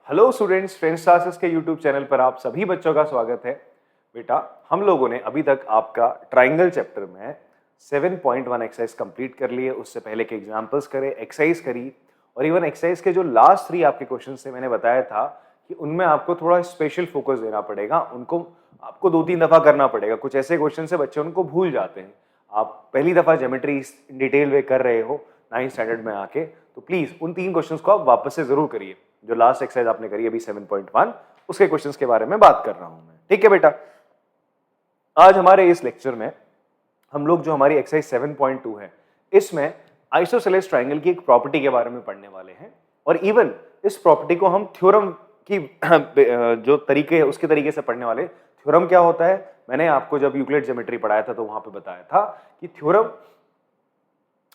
Hello students, friends classes के YouTube channel पर आप सभी बच्चों का स्वागत है। बेटा, हम लोगों ने अभी तक आपका ट्राइंगल चैप्टर में 7.1 एक्सरसाइज कंप्लीट कर लिए। उससे पहले के एग्जांपल्स करे, एक्सरसाइज करी और इवन एक्सरसाइज के जो लास्ट 3 आपके क्वेश्चन थे मैंने बताया था कि उनमें आपको थोड़ा स्पेशल फोकस देना पड़ेगा। उनको आपको 2-3 दफा करना पड़ेगा। कुछ ऐसे क्वेश्चन से बच्चे उनको भूल जाते हैं। आप पहली दफा ज्योमेट्री डिटेल में कर रहे हो 9th स्टैंडर्ड में आके, तो प्लीज उन 3 क्वेश्चंस को आप वापस से जरूर करिए। जो लास्ट एक्सरसाइज आपने करी अभी 7.1, उसके क्वेश्चंस के बारे में बात कर रहा हूं मैं। ठीक है बेटा, आज हमारे इस लेक्चर में हम लोग जो हमारी एक्सरसाइज 7.2 है, इसमें आइसोसेलेस ट्राइंगल की एक प्रॉपर्टी के बारे में पढ़ने वाले हैं। और इवन इस प्रॉपर्टी को हम थ्योरम की जो तरीके है उसके तरीके से पढ़ने वाले। थ्योरम क्या होता है, मैंने आपको जब यूक्लिड ज्योमेट्री पढ़ाया था तो वहां पे बताया था कि थ्योरम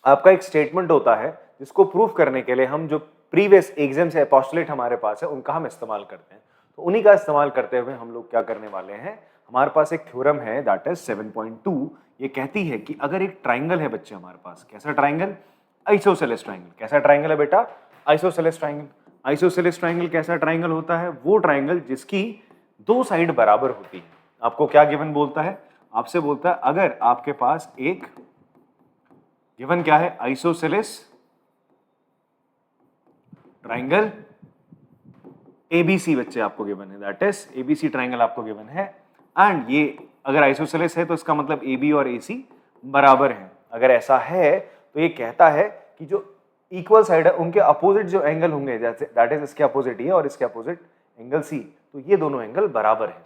आपका एक स्टेटमेंट होता है जिसको प्रूफ करने के लिए हम जो प्रीवियस एग्जाम से पोस्टुलेट हमारे पास है उनका हम इस्तेमाल करते हैं। तो उन्हीं का इस्तेमाल करते हुए हम लोग क्या करने वाले हैं, हमारे पास एक थ्योरम है दैट इज 7.2। ये कहती है कि अगर एक ट्राइंगल है बच्चे हमारे पास, कैसा ट्राइंगल, आइसोसेलेस ट्राइंगल। कैसा ट्राइंगल है बेटा, आइसोसेलेस ट्राइंगल। आइसोसेलेस ट्राइंगल कैसा ट्राइंगल होता है, वो ट्राइंगल जिसकी 2 साइड बराबर होती है। आपको क्या गिवन बोलता है, आपसे बोलता है अगर आपके पास एक गिवन क्या है, आइसोसेलेस ट्राइंगल एबीसी बच्चे आपको गिवन है, दैट इज एबीसी ट्राइंगल आपको गिवन है। एंड ये अगर आइसोसेलेस है तो इसका मतलब एबी और एसी बराबर है। अगर ऐसा है तो ये कहता है कि जो इक्वल साइड है उनके अपोजिट जो एंगल होंगे, जैसे दैट इज इसके अपोजिट ये और इसके अपोजिट एंगल सी, तो ये दोनों एंगल बराबर है।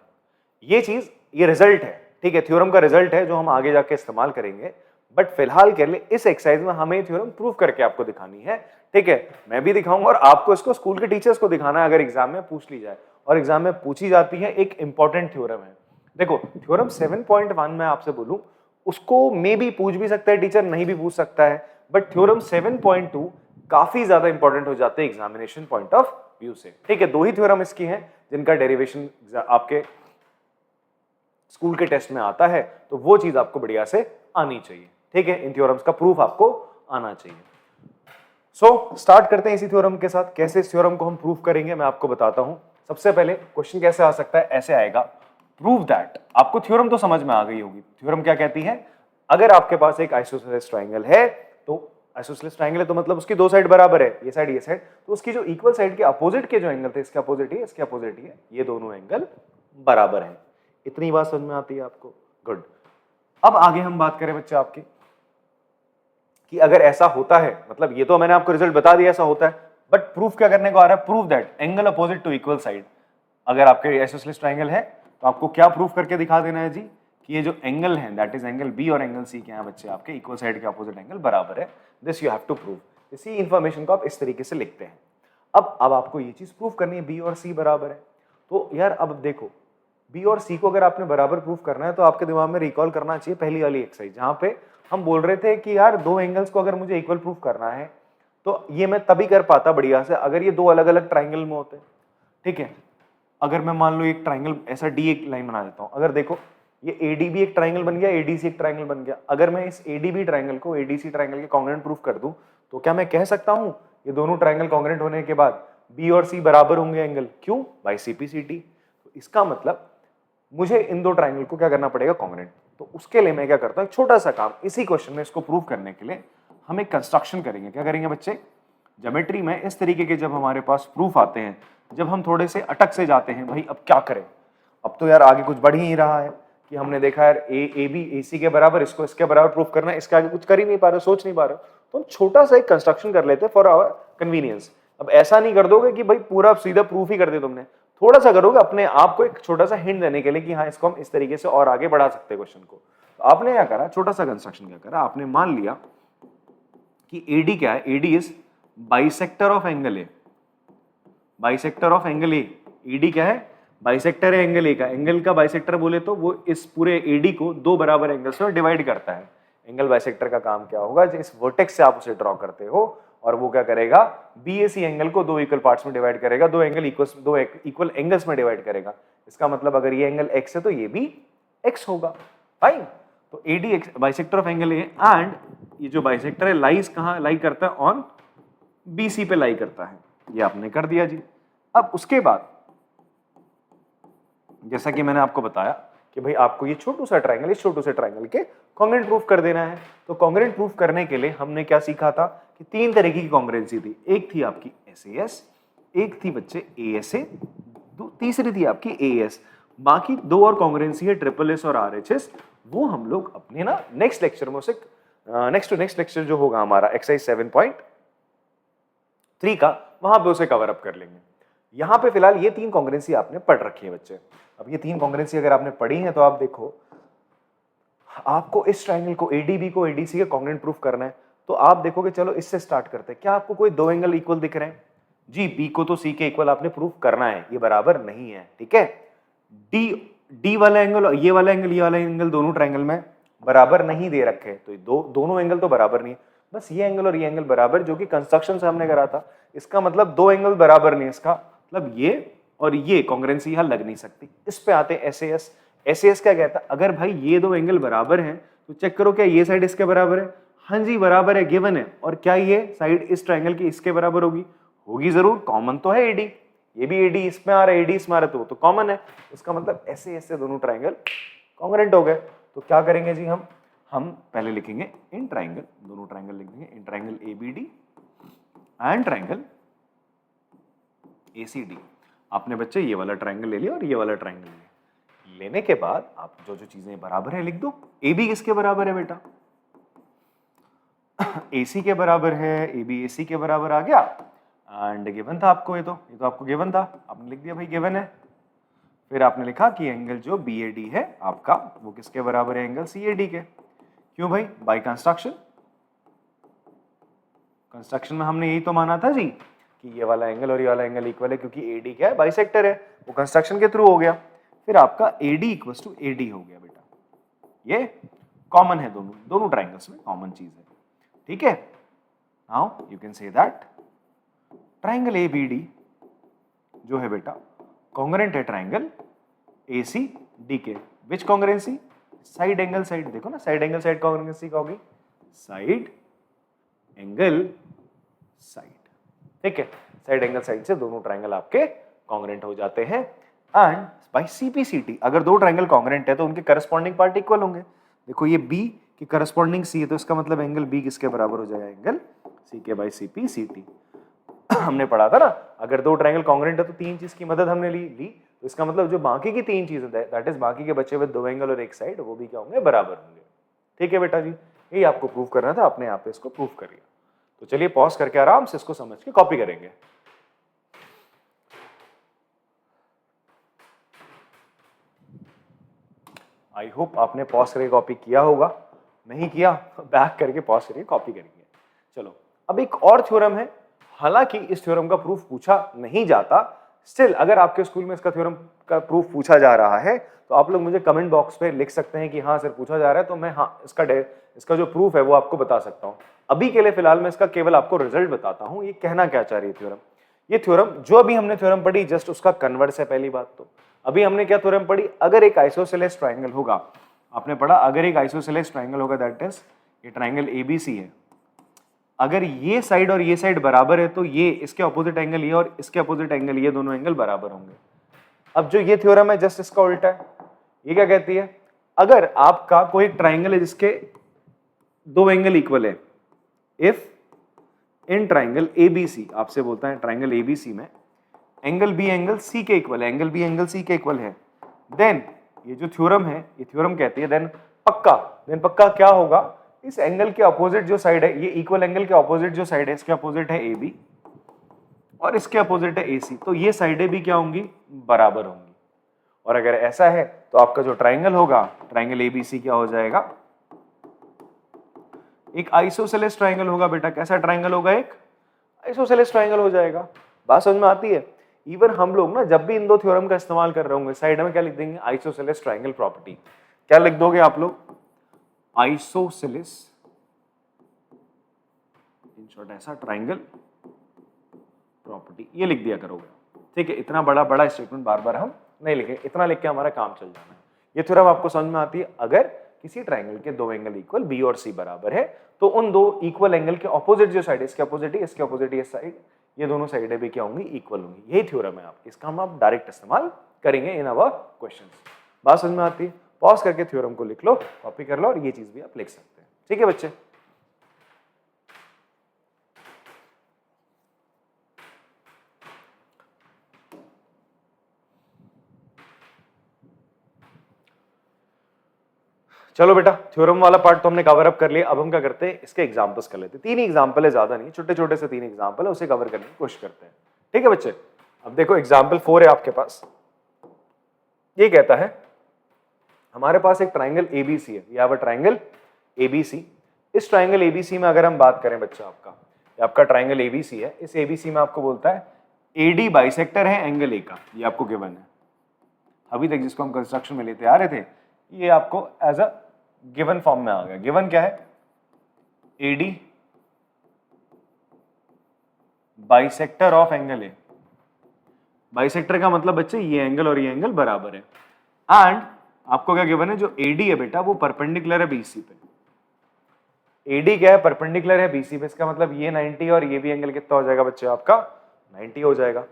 ये चीज, ये रिजल्ट है, ठीक है, थ्योरम का रिजल्ट है जो हम आगे जाके इस्तेमाल करेंगे। बट फिलहाल के लिए इस एक्सरसाइज में हमें थ्योरम प्रूव करके आपको दिखानी है। ठीक है, मैं भी दिखाऊंगा और आपको इसको स्कूल के टीचर्स को दिखाना है अगर एग्जाम में पूछ ली जाए। और एग्जाम में पूछी जाती है, एक इंपॉर्टेंट थ्योरम है। देखो, थ्योरम 7.1 में आपसे बोलूं, उसको मे भी पूछ भी सकता है टीचर, नहीं भी पूछ सकता है। बट थ्योरम 7.2 काफी ज्यादा इंपॉर्टेंट हो जाते हैं एग्जामिनेशन पॉइंट ऑफ व्यू से। ठीक है, 2 ही थ्योरम इसकी हैं जिनका डेरिवेशन आपके स्कूल के टेस्ट में आता है, तो वो चीज आपको बढ़िया से आनी चाहिए। ठीक है, इन थ्योरम्स का प्रूफ आपको आना चाहिए। स्टार्ट करते हैं इसी थ्योरम के साथ। कैसे इस थ्योरम को हम प्रूफ करेंगे मैं आपको बताता हूं। सबसे पहले क्वेश्चन कैसे आ सकता है, ऐसे आएगा, प्रूव दैट। आपको थ्योरम तो समझ में आ गई होगी। थ्योरम क्या कहती है, अगर आपके पास एक आइसोसेलेस ट्राइंगल है, तो आइसोसेलेस ट्राइंगल है तो मतलब उसकी 2 साइड बराबर है, ये साइड ये साइड, तो उसकी जो इक्वल साइड के अपोजिट के जो एंगल थे, इसके अपोजिट ही इसके अपोजिट ही है, ये दोनों एंगल बराबर है। इतनी बात समझ में आती है आपको, गुड। अब आगे हम बात करें बच्चे आपके कि अगर ऐसा होता है, मतलब ये तो मैंने आपको रिजल्ट बता दिया ऐसा होता है, बट प्रूफ क्या करने को आ रहा है, prove that angle opposite to equal side. अगर आपके आइसोसेलेस ट्राइंगल है तो आपको क्या प्रूफ करके दिखा देना है जी, कि ये जो एंगल है दैट इज एंगल बी और एंगल सी के यहाँ बच्चे आपके इक्वल साइड के अपोजिट एंगल बराबर है। This you have to prove. इसी इंफॉर्मेशन को आप इस तरीके से लिखते हैं। अब आपको ये चीज प्रूफ करनी है, बी और सी बराबर है। तो यार अब देखो, बी और सी को अगर आपने बराबर प्रूफ करना है तो आपके दिमाग में रिकॉल करना चाहिए पहली वाली एक्सरसाइज, जहां पे हम बोल रहे थे कि यार 2 एंगल्स को अगर मुझे इक्वल प्रूफ करना है तो ये मैं तभी कर पाता बढ़िया से अगर ये 2 अलग अलग ट्राइंगल में होते। ठीक है, अगर मैं मान लो एक ट्राइंगल ऐसा डी एक लाइन बना देता हूं, अगर देखो ये एडीबी एक ट्राइंगल बन गया, एडीसी एक ट्राइंगल बन गया। अगर मैं इस एडीबी ट्राइंगल को एडीसी ट्राइंगल के कॉन्ग्रुएंट प्रूफ कर दूं तो क्या मैं कह सकता हूं ये दोनों ट्राइंगल कॉन्ग्रुएंट होने के बाद बी और सी बराबर होंगे एंगल, क्यों, बाय सीपीसीटी। तो इसका मतलब मुझे इन 2 ट्राइंगल को क्या करना पड़ेगा, कॉन्ग्रुएंट। तो उसके लिए मैं क्या करता हूं, छोटा सा काम इसी क्वेश्चन में, इसको प्रूव करने के लिए हम एक कंस्ट्रक्शन करेंगे। क्या करेंगे बच्चे, ज्योमेट्री में इस तरीके के जब हमारे पास प्रूफ आते हैं, जब हम थोड़े से अटक से जाते हैं, भाई अब क्या करें, अब तो यार आगे कुछ बढ़ ही रहा है कि हमने देखा यार ए बी ए सी के बराबर, इसको इसके बराबर प्रूफ करना है, इसके आगे कुछ कर ही नहीं पा रहे, सोच नहीं पा रहे, तो हम छोटा सा एक कंस्ट्रक्शन कर लेते हैं फॉर आवर कन्वीनियंस। अब ऐसा नहीं कर दोगे कि भाई पूरा सीधा प्रूफ ही कर दे तुमने, थोड़ा सा करोगे अपने आप को एक छोटा सा हिंट देने के लिए कि हाँ इसको हम इस तरीके से और आगे बढ़ा सकते हैं क्वेश्चन को। तो आपने क्या करा, छोटा सा कंस्ट्रक्शन क्या करा, आपने मान लिया कि एडी क्या है, AD is bisector of angle A, bisector of angle A. ED क्या है, बाइसेक्टर है एंगल ए का। एंगल का बाइसेक्टर बोले तो वो इस पूरे एडी को 2 बराबर एंगल्स में डिवाइड करता है। एंगल बाइसेक्टर का काम क्या होगा, इस वर्टेक्स से आप उसे ड्रॉ करते हो और वो क्या करेगा, बीएसी एंगल को 2 इक्वल पार्ट्स में डिवाइड करेगा, 2 इक्वल एंगल्स में डिवाइड करेगा। इसका मतलब अगर ये एंगल एक्स है तो ये भी एक्स होगा, फाइन। तो AD bisector of angle A, and ये जो बाइसेक्टर है लाइज कहां लाई करता है, ऑन बीसी पे लाई करता है। ये आपने कर दिया जी। अब उसके बाद जैसा कि मैंने आपको बताया कि भाई आपको ये छोटू सा ट्रायंगल, इस छोटू से ट्रायंगल के कॉन्ग्रुएंट प्रूफ कर देना है। तो कॉन्ग्रुएंट प्रूफ करने के लिए हमने क्या सीखा था कि तीन तरीके की कॉन्ग्रुएंसी थी। एक थी आपकी SAS, एक थी बच्चे ASA, तीसरी थी आपकी AS। बाकी दो और कॉन्ग्रुएंसी है SSS और RHS, वो हम लोग अपने ना नेक्स्ट लेक्चर में, उसे नेक्स्ट टू नेक्स्ट लेक्चर जो होगा हमारा एक्सरसाइज 7.3 का, वहां पे उसे कवर अप कर लेंगे। यहां पे फिलहाल ये तीन कॉन्ग्रुएंसी आपने पढ़ रखी है बच्चे। अब ये तीन कॉन्ग्रुएंसी अगर आपने पढ़ी है तो आप देखो, आपको इस ट्रायंगल को ADB को ADC के कॉन्ग्रुएंट प्रूफ करना है। तो आप देखोगे, चलो इससे स्टार्ट करते हैं। क्या आपको कोई दो एंगल इक्वल दिख रहे हैं? जी, B को तो C के इक्वल आपने प्रूफ करना है, ये बराबर नहीं है, ठीक है। D वाला एंगल और ये वाला एंगल दोनों ट्रायंगल में बराबर नहीं दे रखे, तो दोनों एंगल तो बराबर नहीं है। बस ये एंगल और ये एंगल बराबर, जो कि कंस्ट्रक्शन से हमने करा था। इसका मतलब दो एंगल बराबर नहीं, इसका मतलब ये और ये कॉन्ग्रुएंसी यहां लग नहीं सकती। इस पे आते हैं SAS। SAS क्या कहता है, अगर भाई ये दो एंगल बराबर हैं तो चेक करो क्या ये साइड इसके बराबर है। हाँ जी बराबर है, गिवन है। और क्या ये साइड इस ट्रायंगल की इसके बराबर होगी? होगी जरूर, कॉमन तो है AD, ये भी AD इसमें आ रहा है, AD इसमें आ रहा है, तो वो तो कॉमन है। इसका मतलब ऐसे ऐसे दोनों ट्रायंगल कॉन्ग्रुएंट हो गए। तो क्या करेंगे जी, हम पहले लिखेंगे इन ट्रायंगल, दोनों ट्रायंगल लिख देंगे, in triangle ABD and triangle ACD। आपने बच्चे ये वाला ट्रायंगल ले लिया और ये वाला ट्रायंगल ले लिया। लेने के बाद आप जो जो चीजें बराबर है लिख दो। AB किसके बराबर है बेटा? AC के बराबर है, AB AC के बराबर आ गया। एंड गिवन था आपको, ये तो आपको गिवन था, आपने लिख दिया भाई गिवन है। फिर आपने लिखा कि एंगल जो BAD है आपका, वो किसके बराबर है? एंगल CAD के। क्यों भाई? बाय कंस्ट्रक्शन में हमने यही तो माना था जी कि ये वाला एंगल और ये वाला एंगल इक्वल है, क्योंकि AD क्या है? बाइसेक्टर है। वो कंस्ट्रक्शन के थ्रू हो गया। फिर आपका AD इक्वल्स टू AD हो गया बेटा। ये कॉमन है, दोनों ट्रायंगल्स में कॉमन चीज है, ठीक है। Now you can say that triangle ABD जो है बेटा कॉन्ग्रुएंट है ट्रायंगल ACD के। विच कॉन्ग्रुएंसी? Side angle side. देखो ना, साइड एंगल साइड कॉन्ग्रुएंसी क्या होगी? साइड एंगल साइड, ठीक है। साइड एंगल साइड से दोनों ट्रायंगल आपके कॉन्ग्रुएंट हो जाते हैं। एंड बाय CPCT, अगर दो ट्रायंगल कॉन्ग्रुएंट है तो उनके करस्पॉन्डिंग पार्ट इक्वल होंगे। देखो ये B की करस्पॉन्डिंग C है, तो इसका मतलब एंगल B किसके बराबर हो जाएगा? एंगल C के बाय CPCT। हमने पढ़ा था ना, अगर दो ट्रायंगल कॉन्ग्रुएंट है तो तीन चीज की मदद हमने ली, तो इसका मतलब जो बाकी की तीन चीजें, दैट इज बाकी के बचे हुए दो एंगल और एक साइड, वो भी क्या होंगे? बराबर होंगे, ठीक है बेटा जी। यही आपको प्रूफ करना था, आपने यहाँ पे इसको प्रूफ कर लिया। तो चलिए पॉज करके आराम से इसको समझ के कॉपी करेंगे। आई होप आपने पॉज करके कॉपी किया होगा। नहीं किया तो बैक करके पॉज करके कॉपी करेंगे। चलो, अब एक और थ्योरम है। हालांकि इस थ्योरम का प्रूफ पूछा नहीं जाता, स्टिल अगर आपके स्कूल में इसका थ्योरम का प्रूफ पूछा जा रहा है तो आप लोग मुझे कमेंट बॉक्स पे लिख सकते हैं कि हाँ सर पूछा जा रहा है, तो मैं हाँ इसका जो प्रूफ है वो आपको बता सकता हूँ। अभी के लिए फिलहाल मैं इसका केवल आपको रिजल्ट बताता हूँ, ये कहना क्या चाह रही है थ्योरम। ये थ्योरम जो अभी हमने थ्योरम पढ़ी, जस्ट उसका कन्वर्स है। पहली बात तो अभी हमने क्या थ्योरम पढ़ी? अगर एक आइसोसेलेस ट्रायंगल होगा, आपने पढ़ा अगर एक आइसोसेलेस ट्रायंगल होगा, दैट इज ये ट्रायंगल ABC है, अगर ये साइड और ये साइड बराबर है तो ये इसके अपोजिट एंगल ये और इसके अपोजिट एंगल ये, दोनों एंगल बराबर होंगे। अब जो ये थ्योरम है जस्ट इसका उल्टा है। ये क्या कहती है? अगर आपका कोई ट्रायंगल है जिसके दो एंगल इक्वल है, इफ इन ट्रायंगल ABC, आपसे बोलता है ट्रायंगल ABC में एंगल B एंगल C के इक्वल है, एंगल B एंगल C के इक्वल है, देन ये जो थ्योरम है, ये थ्योरम कहती है देन पक्का क्या होगा? इस एंगल के अपोजिट जो साइड है, ये इक्वल एंगल के अपोजिट जो साइड है, इसके अपोजिट है AB और इसके अपोजिट है AC, तो ये साइडें भी क्या होंगी? बराबर होंगी। और अगर ऐसा है तो आपका जो ट्रायंगल होगा, ट्रायंगल ABC क्या हो जाएगा? एक आइसोसेलेस ट्रायंगल होगा बेटा। कैसा ट्रायंगल होगा? एक आइसोसेलेस ट्रायंगल हो जाएगा। बात समझ में आती है? इवन हम लोग ना जब भी इन दो थ्योरम का इस्तेमाल कर रहे होंगे, साइड में क्या लिख देंगे? Isosceles triangle property. क्या लिख दोगे आप लोग? आइसोसेलेस, इन शॉर्ट ऐसा ट्रायंगल प्रॉपर्टी, ये लिख दिया करोगे, ठीक है। इतना बड़ा स्टेटमेंट बार बार हम नहीं लिखेंगे, इतना लिख के हमारा काम चल जाना है। ये थ्योरम आपको समझ में आती है? अगर किसी ट्रायंगल के दो एंगल इक्वल B और C बराबर है तो उन दो इक्वल एंगल के ऑपोजिट जो साइड, इसके ऑपोजिट ही, इसके ऑपोजिट ये साइड, ये दोनों साइडें भी क्या होंगी, इक्वल होंगी। यही थ्योरम है आपकी, इसका हम आप डायरेक्ट इस्तेमाल करेंगे इन आवर क्वेश्चंस। बात समझ में आती है? पॉज करके थ्योरम को लिख लो, कॉपी कर लो, और ये चीज भी आप लिख सकते हैं। ठीक है बच्चे? चलो बेटा, थ्योरम वाला पार्ट तो हमने कवर अप कर लिया। अब हम क्या करते हैं, इसके एग्जांपल्स कर लेते हैं। 3 एग्जांपल है, ज्यादा नहीं, छोटे छोटे से 3 एग्जांपल है, उसे कवर करने की कोशिश करते हैं। ठीक है बच्चे? अब देखो एग्जांपल 4 है आपके पास। ये कहता है हमारे पास एक ट्राइंगल एबीसी है, ये आपका ट्राइंगल एबीसी। इस ट्राइंगल एबीसी में अगर हम बात करें बच्चा, आपका ट्राइंगल एबीसी है, इस एबीसी में आपको बोलता है एडी बाइसेक्टर है एंगल ए का, ये आपको गिवन है। अभी तक जिसको हम कंस्ट्रक्शन में लेते आ रहे थे, ये आपको एज अ गिवन फॉर्म में आ गया। गिवन क्या है? AD bisector of angle A. Bisector का मतलब बच्चे ये एंगल और ये एंगल बराबर है। एंड आपको क्या गिवन है, जो एडी है बेटा वो परपेंडिकुलर है बीसी पे। एडी क्या है? परपेंडिकुलर है बीसी पे। इसका मतलब ये 90 और ये भी एंगल कितना हो जाएगा बच्चे आपका? 90 हो जाएगा।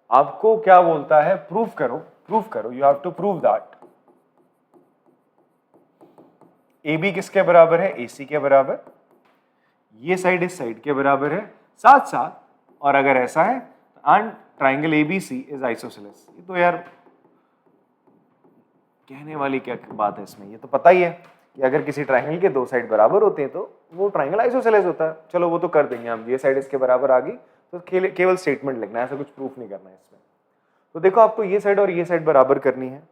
आपको क्या बोलता है, प्रूफ करो, प्रूफ करो, you have to prove that AB किसके बराबर है? AC के बराबर। ये साइड इस साइड के बराबर है, साथ साथ, और अगर ऐसा है and triangle ABC is isosceles. ये तो यार कहने वाली क्या बात है इसमें, ये तो पता ही है कि अगर किसी ट्राइंगल के 2 साइड बराबर होते हैं तो वो ट्राइंगल आइसोसेलेस होता है। चलो वो तो कर देंगे हम, ये साइड इसके बराबर आ गई तो केवल स्टेटमेंट लिखना है, ऐसा कुछ प्रूफ नहीं करना है इसमें। तो देखो आपको ये साइड और ये साइड बराबर करनी है,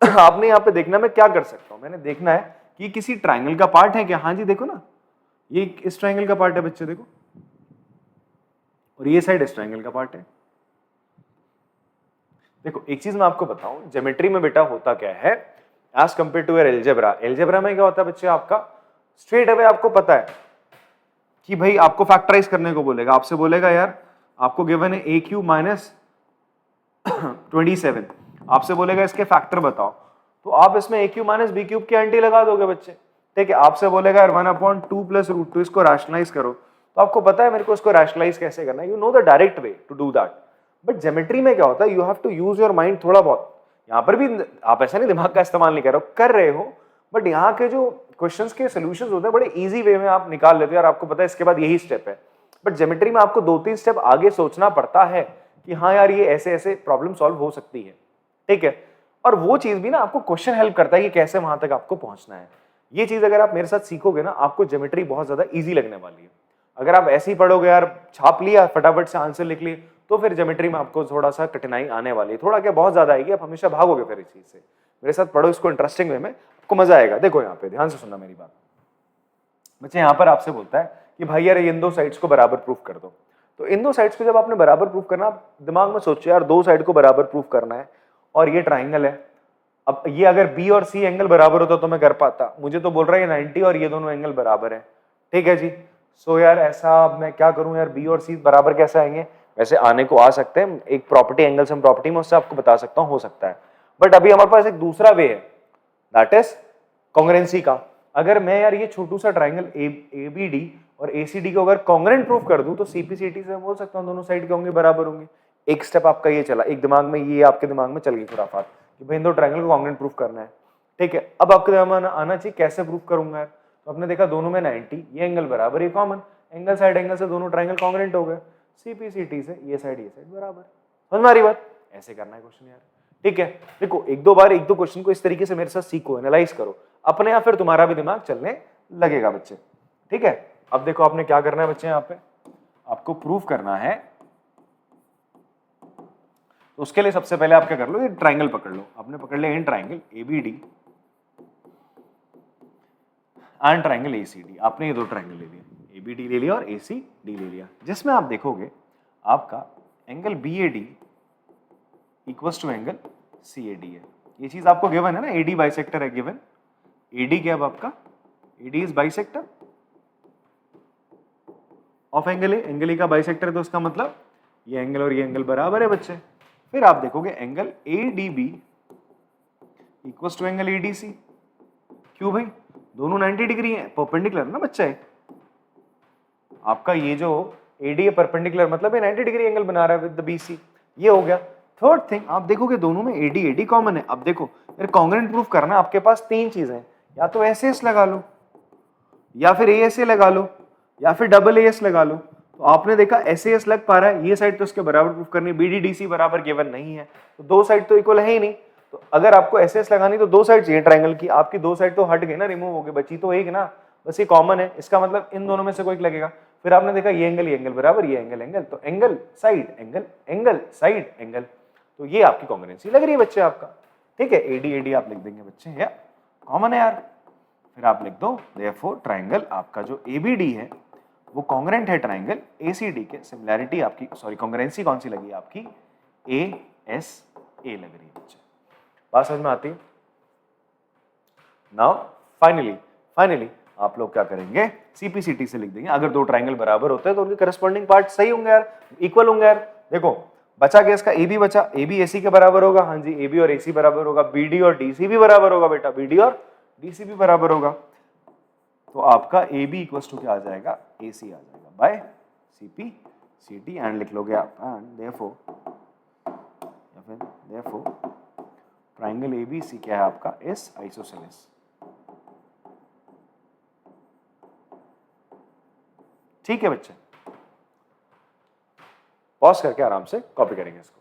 तो आपने यहाँ पे देखना मैं क्या कर सकता हूँ, मैंने देखना है कि किसी ट्राइंगल का पार्ट है क्या। हाँ जी देखो ना, ये इस ट्राइंगल का पार्ट है बच्चे, देखो, और ये साइड इस ट्राइंगल का पार्ट है। देखो एक चीज मैं आपको बताऊं, ज्योमेट्री में बेटा होता क्या है as compare to algebra. Algebra में क्या होता है बच्चे, आपका स्ट्रेट अवे आपको पता है कि भाई आपको फैक्टराइज करने को बोलेगा, आपसे बोलेगा यार आपको गिवन है a³ माइनस 27, आपसे बोलेगा इसके फैक्टर बताओ, तो आप इसमें a³ माइनस b³ की एंटी लगा दोगे बच्चे। ठीक है, आपसे बोलेगा यार 1/2 प्लस √2, इसको रैशनलाइज करो, तो आपको पता है मेरे को इसको रैशनलाइज कैसे करना है, you know the direct way to do that. But geometry में क्या होता है, you have to use your mind थोड़ा बहुत। यहाँ पर भी आप ऐसा नहीं दिमाग का इस्तेमाल नहीं कर रहे हो, बट यहाँ के जो क्वेश्चंस के सॉल्यूशंस होते हैं बड़े इजी वे में आप निकाल लेते हो और आपको पता है इसके बाद यही स्टेप है। बट ज्योमेट्री में आपको 2-3 स्टेप आगे सोचना पड़ता है कि हाँ यार ये ऐसे ऐसे प्रॉब्लम सॉल्व हो सकती है। ठीक है, और वो चीज भी ना आपको क्वेश्चन हेल्प करता है कि कैसे वहां तक आपको पहुंचना है। ये चीज अगर आप मेरे साथ सीखोगे ना, आपको ज्योमेट्री बहुत ज्यादा इजी लगने वाली है। अगर आप ऐसे ही पढ़ोगे यार, छाप लिया फटाफट से आंसर लिख लिए, तो फिर ज्योमेट्री में आपको थोड़ा सा कठिनाई आने वाली है, थोड़ा क्या बहुत ज्यादा आएगी, आप हमेशा भागोगे फिर इस चीज से। मेरे साथ पढ़ो इसको इंटरेस्टिंग वे में, आपको मजा आएगा। देखो यहाँ पे ध्यान से सुनना मेरी बात बच्चे, यहाँ पर आपसे बोलता है कि भाई यार इन 2 साइड्स को बराबर प्रूफ कर दो। तो इन 2 साइड्स को जब आपने बराबर प्रूफ करना, आप दिमाग में सोचो यार 2 साइड को बराबर प्रूफ करना है और ये ट्राइंगल है। अब ये अगर बी और सी एंगल बराबर होता तो मैं कर पाता, मुझे तो बोल रहा है 90 और ये दोनों एंगल बराबर है। ठीक है जी, सो यार ऐसा मैं क्या करूं यार, बी और सी बराबर कैसे आएंगे? वैसे आने को आ सकते हैं, एक प्रॉपर्टी एंगल सम प्रॉपर्टी में उससे आपको बता सकता हूं, हो सकता है। बट अभी हमारे पास एक दूसरा वे है, दैट इज कॉन्ग्रुएंसी का। अगर मैं यार ये छोटू सा ट्राइंगल ABD और ACD को अगर कॉन्ग्रुएंट प्रूफ कर दूं तो CPCT से बोल सकता हूं दोनों साइड के होंगे बराबर होंगे। एक स्टेप आपका ये चला, एक दिमाग में ये आपके दिमाग में चल गई खुराफात कि भाई इन 2 ट्राइंगल को कॉन्ग्रुएंट प्रूफ करना है। ठीक है, अब आपके दिमाग में आना चाहिए कैसे प्रूफ करूंगा यार, तो आपने देखा दोनों में 90, ये एंगल बराबर, ये कॉमन एंगल साइड एंगल से दोनों ट्राइंगल कॉन्ग्रुएंट हो गए, CPCT से ये साइड बराबर। समझ में आ रही बात? ऐसे करना है क्वेश्चन यार। ठीक है, देखो 1-2 बार 1-2 क्वेश्चन को इस तरीके से मेरे साथ सीखो, एनालाइज करो अपने आप, फिर तुम्हारा भी दिमाग चलने लगेगा बच्चे। ठीक है, अब देखो आपने क्या करना है बच्चे, यहाँ पे आपको प्रूफ करना है। तो उसके लिए सबसे पहले आप क्या कर लो, ये ट्राइंगल पकड़ लो, आपने पकड़ लिया in triangle ABD and triangle ACD। आपने ये 2 ट्राइंगल ले लिए, ABD ले लिया और ACD ले लिया, जिसमें आप देखोगे आपका angle BAD equals to angle CAD है। ये चीज आपको गिवन है ना, AD बाइसेक्टर है गिवन। AD क्या है आपका, AD is bisector of angle A, angle A का बाइसेक्टर है, तो उसका मतलब ये एंगल और ये एंगल बराबर है बच्चे। फिर आप देखोगे angle ADB equals to angle ADC। क्यों भाई, दोनों 90 डिग्री हैं, परपेंडिकुलर ना बच्चा है। आपका ये जो AD है परपेंडिकुलर, मतलब ये 90 डिग्री एंगल बना रहा है विद द BC। ये हो गया। थर्ड थिंग, आप देखोगे दोनों में AD कॉमन है। अब देखो यार कॉन्ग्रुएंट प्रूफ करना, आपके पास तीन चीजें हैं, या तो SAS लगा लो, या फिर ASA लगा लो, या फिर AAS लगा लो। तो आपने देखा SAS लग पा रहा है, ये साइड तो इसके बराबर प्रूफ करनी, BDDC बराबर गिवन नहीं है, तो दो साइड तो इक्वल है ही नहीं। तो अगर आपको SAS लगानी तो दो साइड चाहिए ट्राइंगल की, आपकी दो साइड तो हट गई ना, रिमूव हो गई, बची तो एक ना, बस ये कॉमन है, इसका मतलब इन दोनों में से कोई लगेगा। फिर आपने देखा ये एंगल बराबर, ये एंगल, तो angle side angle side angle, तो ये आपकी कॉन्ग्रुएंसी लग रही है बच्चे आपका। ठीक है, AD आप लिख देंगे बच्चे, या कॉमन है यार। फिर आप लिख दो देयरफॉर ट्राइंगल आपका जो ABD है वो कॉन्ग्रुएंट है ट्राइंगल ACD के। सिमिलैरिटी आपकी, सॉरी कॉन्ग्रुएंसी कौन सी लगी आपकी, ASA लग रही है बच्चे। बात समझ में आती है? नाउ फाइनली आप लोग क्या करेंगे, CPCT से लिख देंगे। अगर दो ट्राइंगल बराबर होते हैं तो उनके करस्पॉन्डिंग पार्ट सही होंगे यार, इक्वल होंगे यार। देखो बचा क्या इसका, AB बचा, AB AC के बराबर होगा, हाँ जी AB और AC बराबर होगा, BD और DC भी बराबर होगा बेटा, BD और DC भी बराबर होगा। तो आपका AB इक्वल्स टू क्या आ जाएगा, AC आ जाएगा बाय CPCT, एंड लिख लोगे आप, एंड देयरफॉर या फिर देयरफॉर ट्राइंगल ABC क्या है आपका, इज आइसोसेलेस। ठीक है बच्चे, पॉज करके आराम से कॉपी करेंगे इसको।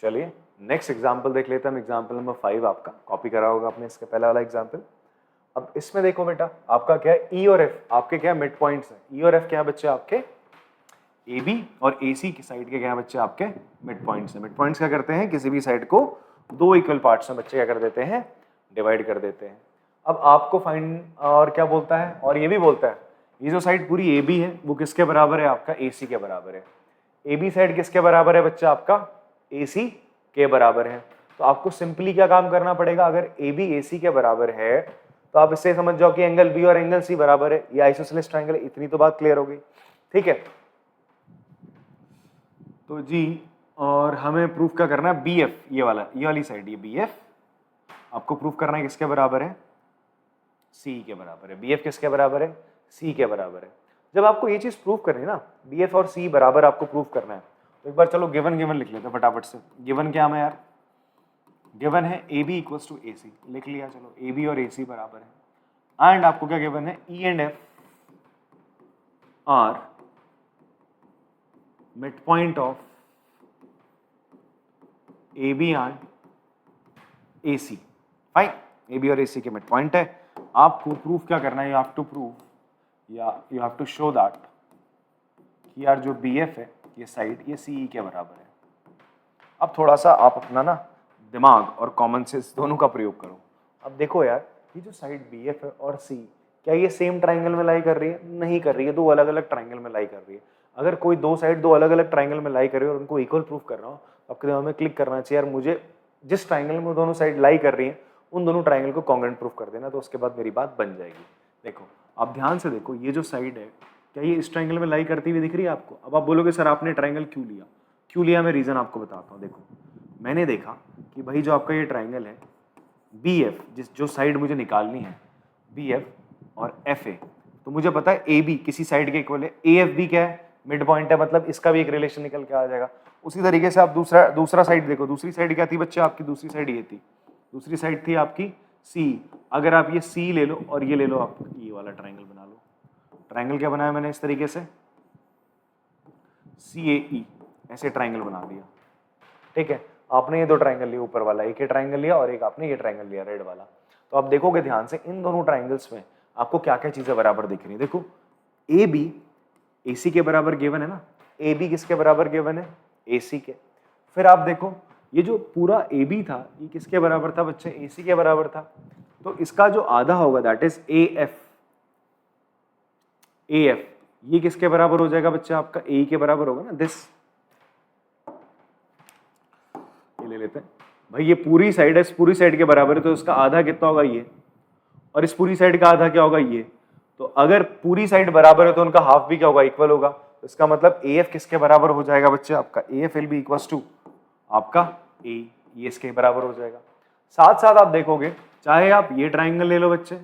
चलिए नेक्स्ट एग्जाम्पल देख लेते हैं हम, एग्जाम्पल नंबर 5 आपका कॉपी करा होगा आपने इसके पहले वाला एग्जाम्पल। अब इसमें देखो बेटा आपका क्या है, E और F आपके क्या मिड पॉइंट्स हैं। E और F क्या है बच्चे आपके, AB और AC की साइड के क्या है बच्चे आपके मिड पॉइंट्स हैं। मिड पॉइंट्स क्या करते हैं, किसी भी साइड को दो इक्वल पार्ट्स में बच्चे क्या कर देते हैं, डिवाइड कर देते हैं। अब आपको फाइंड, और क्या बोलता है, और ये भी बोलता है ये जो साइड पूरी AB है वो किसके बराबर है, आपका AC के बराबर है। AB साइड किसके बराबर है बच्चा, आपका AC के बराबर है। तो आपको सिंपली क्या काम करना पड़ेगा, अगर AB AC के बराबर है तो आप इससे समझ जाओ कि एंगल B और एंगल C बराबर है, ये आइसोसेलेस ट्रायंगल है। इतनी तो बात क्लियर हो गई। ठीक है, तो जी और हमें प्रूफ क्या करना है, BF, ये वाली साइड, ये BF आपको प्रूफ करना है किसके बराबर है, C के बराबर है। BF किसके बराबर है, C के बराबर है। जब आपको ये चीज प्रूफ करनी है ना, BF और C बराबर आपको प्रूफ करना है, तो एक बार चलो गिवन लिख लेते हैं फटाफट से। गिवन क्या है यार, गिवन है AB इक्वल्स टू AC, लिख लिया, चलो AB और AC बराबर है। एंड आपको क्या गिवन है, E and F are mid point of AB and AC। Fine, AB और AC के मिड पॉइंट है। आपको प्रूफ क्या करना है, यू हैव टू प्रूव या you have to show that कि यार जो BF है ये साइड ये CE के बराबर है। अब थोड़ा सा आप अपना ना दिमाग और कॉमन सेंस दोनों का प्रयोग करो। अब देखो यार ये जो साइड BF है और C, क्या ये सेम ट्राइंगल में लाई कर रही है, नहीं कर रही है, दो अलग अलग ट्राइंगल में लाई कर रही है। अगर कोई दो साइड दो अलग अलग ट्राइंगल में लाई कर रही है और उनको इक्वल प्रूफ कर रहा हो, आपके दिमाग में क्लिक करना चाहिए यार मुझे जिस ट्राइंगल में दोनों साइड लाई कर रही है उन दोनों ट्राइंगल को कॉन्ग्रुएंट प्रूफ कर देना, तो उसके बाद मेरी बात बन जाएगी। देखो आप ध्यान से देखो, ये जो साइड है क्या ये इस ट्राइंगल में लाई करती हुई दिख रही है आपको। अब आप बोलोगे सर आपने ट्राइंगल क्यों लिया, मैं रीजन आपको बताता हूँ। देखो मैंने देखा कि भाई जो आपका ये ट्राइंगल है BF, जो साइड मुझे निकालनी है BF और FA, तो मुझे पता है AB किसी साइड के इक्वल है, AF भी क्या है मिड पॉइंट है, मतलब इसका भी एक रिलेशन निकल के आ जाएगा। उसी तरीके से आप दूसरा साइड देखो, दूसरी साइड क्या थी बच्चे आपकी, दूसरी साइड ये थी, दूसरी साइड थी आपकी C। अगर आप ये C ले लो और ये ले लो, आप ये वाला ट्राइंगल बना लो। ट्राइंगल क्या बनाया मैंने इस तरीके से, CAE, ऐसे ट्राइंगल बना दिया। ठीक है, आपने ये दो ट्राइंगल लिया, ऊपर वाला एक ये ट्राइंगल लिया और एक आपने ये ट्राइंगल लिया रेड वाला। तो आप देखोगे ध्यान से इन दोनों ट्राइंगल्स में आपको क्या क्या चीजें बराबर दिख रही है। देखो AB AC के बराबर गिवन है ना, AB किसके बराबर गिवन है, AC के। फिर आप देखो ये जो पूरा AB था ये किसके बराबर था बच्चे, AC के बराबर था। तो इसका जो आधा होगा दैट इज AF, ये किसके बराबर हो जाएगा बच्चे, आपका AE के बराबर होगा ना, दिस। ये ले लेते हैं भाई, ये पूरी साइड है, इस पूरी साइड के बराबर है, तो इसका आधा कितना होगा ये, और इस पूरी साइड का आधा क्या होगा ये। तो अगर पूरी साइड बराबर है तो उनका हाफ भी क्या होगा, इक्वल होगा। तो इसका मतलब AF किसके बराबर हो जाएगा बच्चे, आपका AF will be equals to आपका A, ये इसके बराबर हो जाएगा। साथ साथ आप देखोगे चाहे आप ये ट्राइंगल ले लो बच्चे,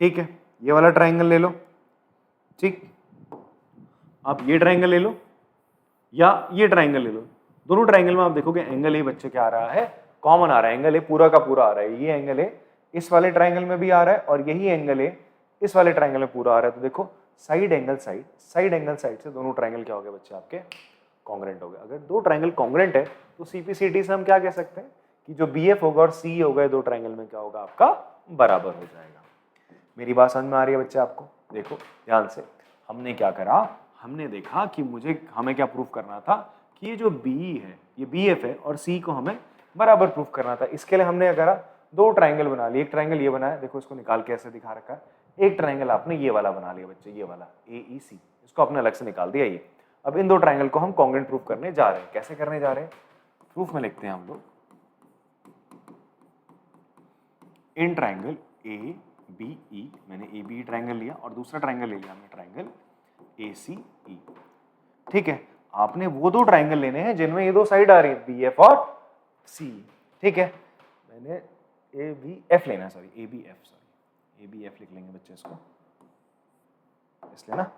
ठीक है, ये वाला ट्राइंगल ले लो, ठीक, आप ये ट्राइंगल ले लो या ये ट्राइंगल ले लो, दोनों ट्राइंगल में आप देखोगे एंगल ए बच्चे क्या आ रहा है, कॉमन आ रहा है, एंगल ए पूरा का पूरा आ रहा है, ये एंगल ए इस वाले ट्राइंगल में भी आ रहा है और यही एंगल ए इस वाले ट्राइंगल में पूरा आ रहा है। तो देखो side angle side, side angle side से दोनों ट्राइंगल क्या हो गए बच्चे आपके, कॉन्ग्रेंट हो गए। अगर दो ट्राइंगल कॉन्ग्रेंट है तो सीपीसीटी से हम क्या कह सकते हैं कि जो बीएफ होगा और सी होगा दो ट्राइंगल में क्या होगा आपका, बराबर हो जाएगा। मेरी बात समझ में आ रही है बच्चे आपको? देखो ध्यान से, हमने क्या करा, हमने देखा कि हमें क्या प्रूफ करना था कि ये जो बी है ये बीएफ है और सी को हमें बराबर प्रूफ करना था। इसके लिए हमने क्या करा, दो ट्राइंगल बना लिए, एक ट्राइंगल ये बनाया, देखो इसको निकाल के ऐसे दिखा रखा है, एक ट्राइंगल आपने ये वाला बना लिया बच्चे, ये वाला AEC, इसको आपने अलग से निकाल दिया ये। अब इन दो ट्राइंगल को हम कॉन्ग्रेंट प्रूफ करने जा रहे हैं। कैसे करने जा रहे हैं, प्रूफ में लिखते हैं हम लोग, इन ट्राइंगल ABE, मैंने ABE ट्राइंगल लिया और दूसरा ट्राइंगल ले लिया हमने ट्राइंगल ACE, ठीक है। आपने वो दो ट्राइंगल लेने हैं जिनमें ये दो साइड आ रही है BF और C, ठीक है। मैंने ABF लेना है, सॉरी ABF लिख लेंगे बच्चे इसको, इसलिए ना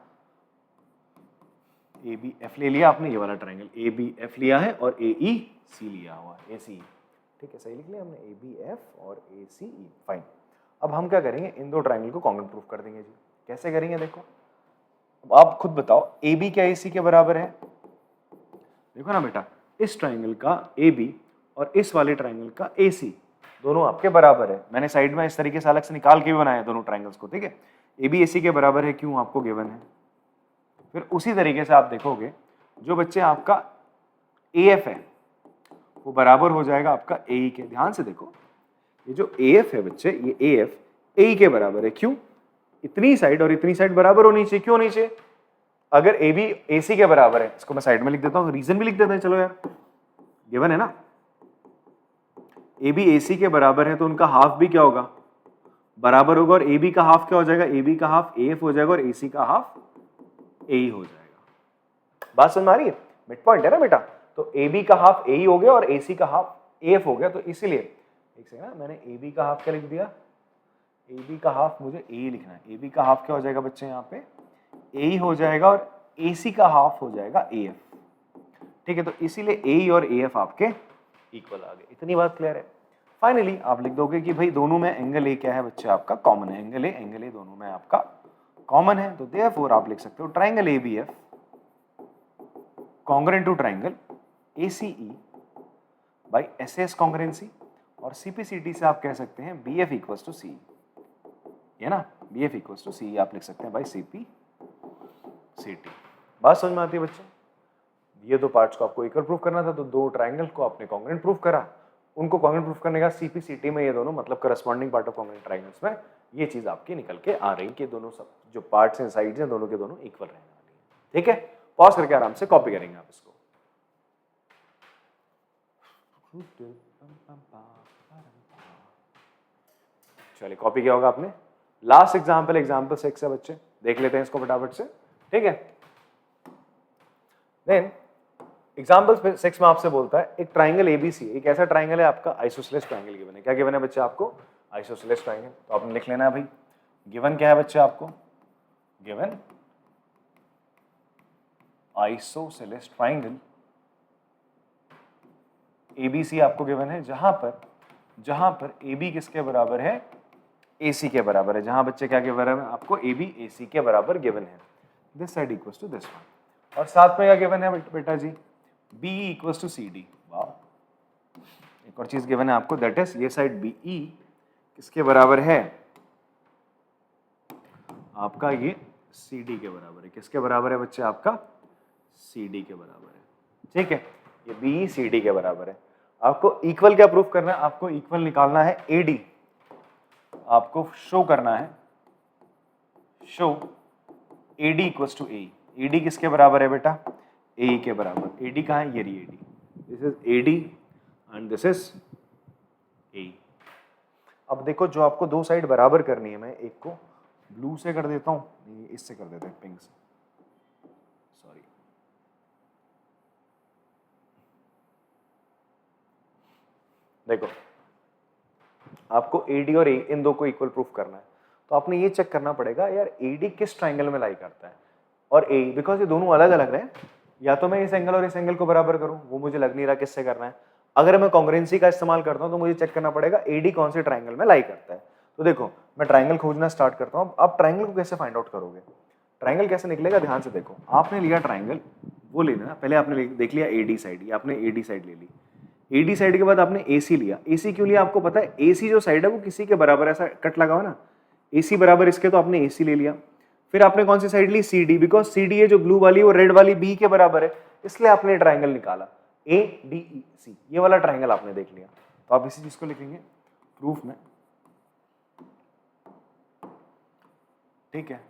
ABF ले लिया आपने, ये वाला ट्राइंगल ABF लिया है और AEC लिया हुआ है, ACE, ठीक है, सही लिख लिया हमने, ABF और ACE, फाइन। अब हम क्या करेंगे, इन दो ट्राइंगल को कॉन्ग्रेंट प्रूफ कर देंगे जी। कैसे करेंगे देखो, अब आप खुद बताओ AB क्या AC के बराबर है, देखो ना बेटा, इस ट्राइंगल का AB और इस वाले ट्राइंगल का AC दोनों आपके बराबर है। मैंने साइड में इस तरीके से अलग से निकाल के भी बनाया दोनों ट्राइंगल्स को, ठीक है। AB AC के बराबर है, क्यों, आपको गिवन है। फिर उसी तरीके से आप देखोगे जो बच्चे आपका AF है वो बराबर हो जाएगा आपका AE के। ध्यान से देखो, ये जो AF है बच्चे, ये AF AE के बराबर है, क्यों, इतनी साइड और इतनी साइड बराबर होनी चाहिए, क्यों होनी चाहिए, अगर AB AC के बराबर है, इसको मैं साइड में लिख देता हूँ, रीजन भी लिख देते हैं, चलो यार, गिवन है ना, AB AC के बराबर है तो उनका हाफ भी क्या होगा, बराबर होगा, और AB का हाफ क्या हो जाएगा, AB का हाफ AF हो जाएगा और AC का हाफ AE हो जाएगा। बात समझ में आ रही है, मिड पॉइंट है ना बेटा। तो AB का हाफ AE हो गया और AC का हाफ AF हो गया, तो इसीलिए एक सेकंड ना, मैंने AB का हाफ क्या लिख दिया, AB का हाफ मुझे AE लिखना है, AB का हाफ क्या हो जाएगा बच्चे यहाँ पे AE हो जाएगा और AC का हाफ हो जाएगा AF, ठीक है। तो इसीलिए AE और AF आपके इक्वल आ गए। इतनी बात क्लियर है। फाइनली आप लिख दोगे कि भाई दोनों में एंगल ए क्या है बच्चे, आपका कॉमन है, एंगल ए दोनों में आपका कॉमन है, तो देयरफॉर आप लिख सकते हो triangle ABF congruent to triangle ACE by SS congruency, और CPCT से आप कह सकते हैं BF इक्वल्स टू CE, ये ना, BF इक्वल्स टू CE आप लिख सकते हैं बाय CPCT। बात समझ में आती है बच्चे? ये दो पार्ट्स को आपको इक्वल प्रूफ करना था, तो दो ट्राइंगल को आपने कॉन्ग्रेंट प्रूफ करा, उनको कॉन्ग्रेंट प्रूफ करने का CPCT में ये दोनों मतलब corresponding part of congruent triangles में ये चीज आपकी निकल के आ रही कि दोनों सब जो पार्ट्स हैं साइड्स हैं दोनों के दोनों इक्वल रहने वाली है, ठीक है। पॉज करके आराम से कॉपी करेंगे आप इसको। चलिए कॉपी किया होगा आपने। लास्ट एग्जाम्पल 6 है बच्चे, देख लेते हैं इसको फटाफट से, ठीक है। देन एग्जाम्पल 6 में आपसे बोलता है एक ट्राइंगल ABC, एक ऐसा ट्राइंगल है आपका आइसोसेलेस ट्राइंगल गिवन है। क्या गिवन है बच्चे आपको, आइसोसेलेस ट्राइंगल, तो आपने लिख लेना है भाई, गिवन क्या है बच्चे आपको, गिवन आइसोसेलेस ट्राइंगल ABC आपको गिवन है, जहां पर AB किसके बराबर है, AC के बराबर है। जहां बच्चे क्या गिवन है आपको, AB AC के बराबर गिवन है, this side equals to this one, और साथ में क्या गिवन है बेटा जी, BE इक्वल्स टू CD। वाह, एक और चीज गिवन है आपको, दैट इज ये साइड BE किसके बराबर है, आपका ये CD के बराबर है। किसके बराबर है बच्चे, आपका CD के बराबर है, ठीक है। ये BE CD के बराबर है। आपको इक्वल क्या प्रूफ करना है, आपको इक्वल निकालना है AD, आपको शो करना है, show AD equals to AE। AD किसके बराबर है बेटा, AE के बराबर। AD कहाँ है, ये रही AD, this is AD and this is AE। अब देखो जो आपको दो साइड बराबर करनी है, मैं एक को ब्लू से कर देता हूँ, नहीं इससे कर देते हैं, पिंक से, सॉरी। देखो आपको AD और इन दो को इक्वल प्रूफ करना है, तो आपने ये चेक करना पड़ेगा यार AD किस ट्राइंगल में लाई करता है और AE, बिकॉज ये दोनों अलग अलग रहे, या तो मैं इस एंगल और इस एंगल को बराबर करूं, वो मुझे लग नहीं रहा किससे करना है। अगर मैं कॉन्ग्रुएंसी का इस्तेमाल करता हूं तो मुझे चेक करना पड़ेगा AD कौन से ट्राइंगल में लाई करता है। तो देखो मैं ट्राइंगल खोजना स्टार्ट करता हूं। अब ट्राइंगल को कैसे फाइंड आउट करोगे, ट्राइंगल कैसे निकलेगा, ध्यान से देखो। आपने लिया ट्राइंगल, वो लेना पहले आपने देख लिया AD साइड, ये आपने AD साइड ले ली। AD साइड के बाद आपने AC लिया। AC क्यों लिया आपको पता है, AC जो साइड है वो किसी के बराबर, ऐसा कट लगा हुआ ना, AC बराबर इसके, तो आपने AC ले लिया। फिर आपने कौन सी साइड ली, CD, बिकॉज CD है जो ब्लू वाली वो रेड वाली B के बराबर है, इसलिए आपने ट्राइंगल निकाला ADEC, ये वाला ट्राइंगल आपने देख लिया। तो आप इसी चीज को लिखेंगे प्रूफ में, ठीक है,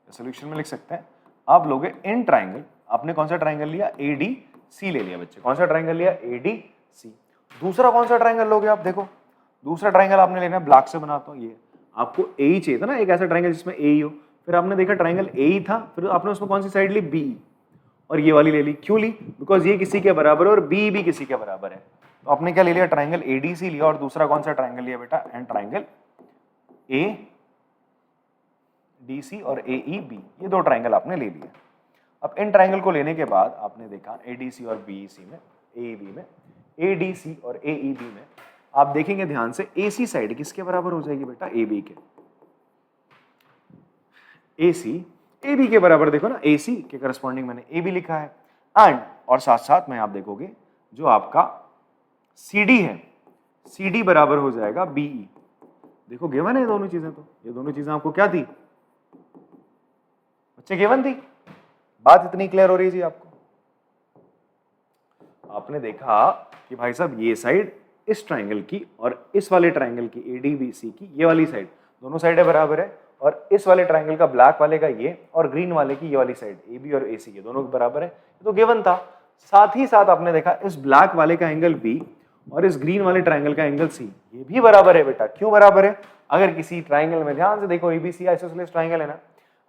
सॉल्यूशन में लिख सकते हैं। आप लोगे इन ट्राइंगल, आपने कौन सा ट्राइंगल लिया, ADC ले लिया बच्चे, कौन सा ट्राइंगल लिया, ADC। दूसरा कौन सा ट्राइंगल लोगे आप, देखो दूसरा ट्राइंगल आपने लेना है, ब्लैक से बनाता हूं, ये आपको AE चाहिए था ना, एक ऐसा ट्राइंगल जिसमें AE हो। फिर आपने देखा ट्राइंगल AE था, फिर आपने उसमें कौन सी साइड ली, BE, और ये वाली ले ली। क्यों ली, बिकॉज ये किसी के बराबर है और BE भी किसी के बराबर है। तो आपने क्या ले लिया, ट्राइंगल ADC लिया, और दूसरा कौन सा ट्राइंगल लिया बेटा, एंड ट्राइंगल ADC और AEB, ये दो ट्राइंगल आपने ले लिए। अब इन ट्राइंगल को लेने के बाद आपने देखा ADC और BEC में, AEB में, ADC और AEB में आप देखेंगे ध्यान से, AC साइड किसके बराबर हो जाएगी बेटा, AB के। AC AB के बराबर, देखो ना AC के करस्पॉन्डिंग मैंने AB लिखा है। एंड और साथ साथ में आप देखोगे जो आपका CD है, CD बराबर हो जाएगा BE। देखो गिवन है ये दोनों चीजें, तो ये दोनों चीजें आपको क्या थी बच्चे, गिवन थी। बात इतनी क्लियर हो रही थी आपको। आपने देखा कि भाई साहब ये साइड इस ट्राइंगल की और इस वाले ट्राइंगल की ADBC की, ये वाली साइड, दोनों साइडें बराबर है, और इस वाले ट्राइंगल का ब्लैक वाले का ये और ग्रीन वाले की ये वाली साइड AB और AC, ये दोनों बराबर है, तो गिवन था। साथ ही साथ आपने देखा इस ब्लैक वाले का एंगल B और इस ग्रीन वाले ट्राइंगल का एंगल C, ये भी बराबर है बेटा। क्यों बराबर है, अगर किसी ट्राइंगल में ध्यान से देखो, ABC आइसोसेलेस ट्राइंगल है ना,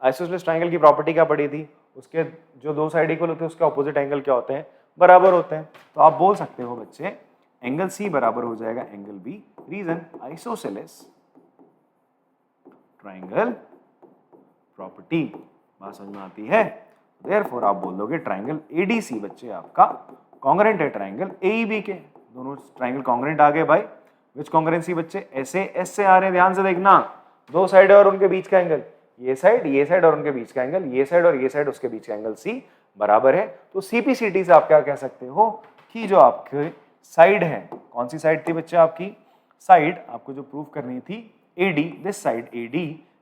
आइसोसेलेस ट्राइंगल की प्रॉपर्टी क्या पड़ी थी, उसके जो दो साइड इक्वल होते हैं उसके ऑपोजिट एंगल क्या होते हैं, बराबर होते हैं। तो आप बोल सकते हो बच्चे एंगल C बराबर हो जाएगा angle B। Reason, isosceles triangle property. बात समझ में आती है। देयरफॉर आप बोल दोगे ट्राइंगल ADC बच्चे आपका कॉन्ग्रुएंट है ट्राइंगल AEB के। दोनों ट्राइंगल कॉन्ग्रुएंट आ गए भाई। विच कॉन्ग्रुएंसी बच्चे, ऐसे एस से आ रहे हैं, ध्यान से देखना, दो साइड है और उनके बीच का एंगल, ये साइड और उनके बीच का एंगल, ये साइड और ये साइड, उसके बीच का एंगल C बराबर है। तो CPCT से आप क्या कह सकते हो कि जो आपके साइड है, कौन सी साइड थी बच्चे आपकी, साइड आपको जो प्रूफ करनी थी AD, this side AD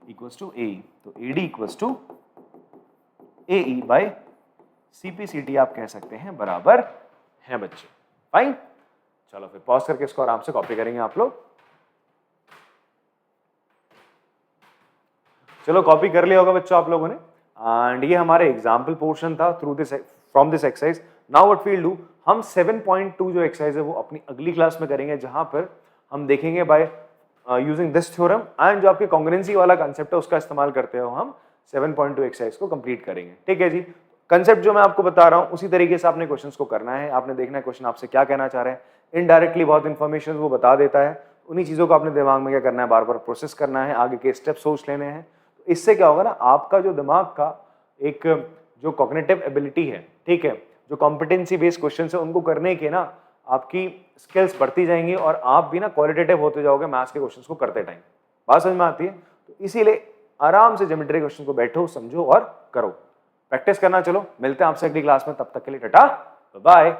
equals to AE, तो AD equals to AE by CPCT आप कह सकते हैं बराबर है बच्चे। फाइन, चलो फिर पॉज करके इसको आराम से कॉपी करेंगे आप लोग। चलो कॉपी कर लिया होगा बच्चों आप लोगों ने। एंड ये हमारे एग्जाम्पल पोर्शन था through this from this exercise. Now what we'll do, हम 7.2 जो एक्सरसाइज है वो अपनी अगली क्लास में करेंगे, जहां पर हम देखेंगे by using this theorem and जो आपके कॉन्ग्रुएंसी वाला कंसेप्ट है उसका इस्तेमाल करते हो हम 7.2 एक्सरसाइज को कंप्लीट करेंगे। ठीक है जी, कंसेप्ट जो मैं आपको बता रहा हूं उसी तरीके से आपने क्वेश्चंस को करना है। आपने देखना है क्वेश्चन आपसे क्या कहना चाह रहे हैं, इनडायरेक्टली बहुत इंफॉर्मेशन वो बता देता है, उन्हीं चीजों को आपने दिमाग में क्या करना है, बार बार प्रोसेस करना है, आगे के स्टेप सोच लेने हैं। तो इससे क्या होगा ना, आपका जो दिमाग का एक जो कॉग्निटिव एबिलिटी है, ठीक है, जो कॉम्पिटेंसी बेस्ड क्वेश्चन है उनको करने के ना आपकी स्किल्स बढ़ती जाएंगी और आप भी ना क्वालिटेटिव होते जाओगे मैथ्स के क्वेश्चंस को करते टाइम। बात समझ में आती है? तो इसीलिए आराम से ज्योमेट्री क्वेश्चन को बैठो, समझो और करो, प्रैक्टिस करना। चलो मिलते हैं आपसे अगली क्लास में, तब तक के लिए टाटा बाय।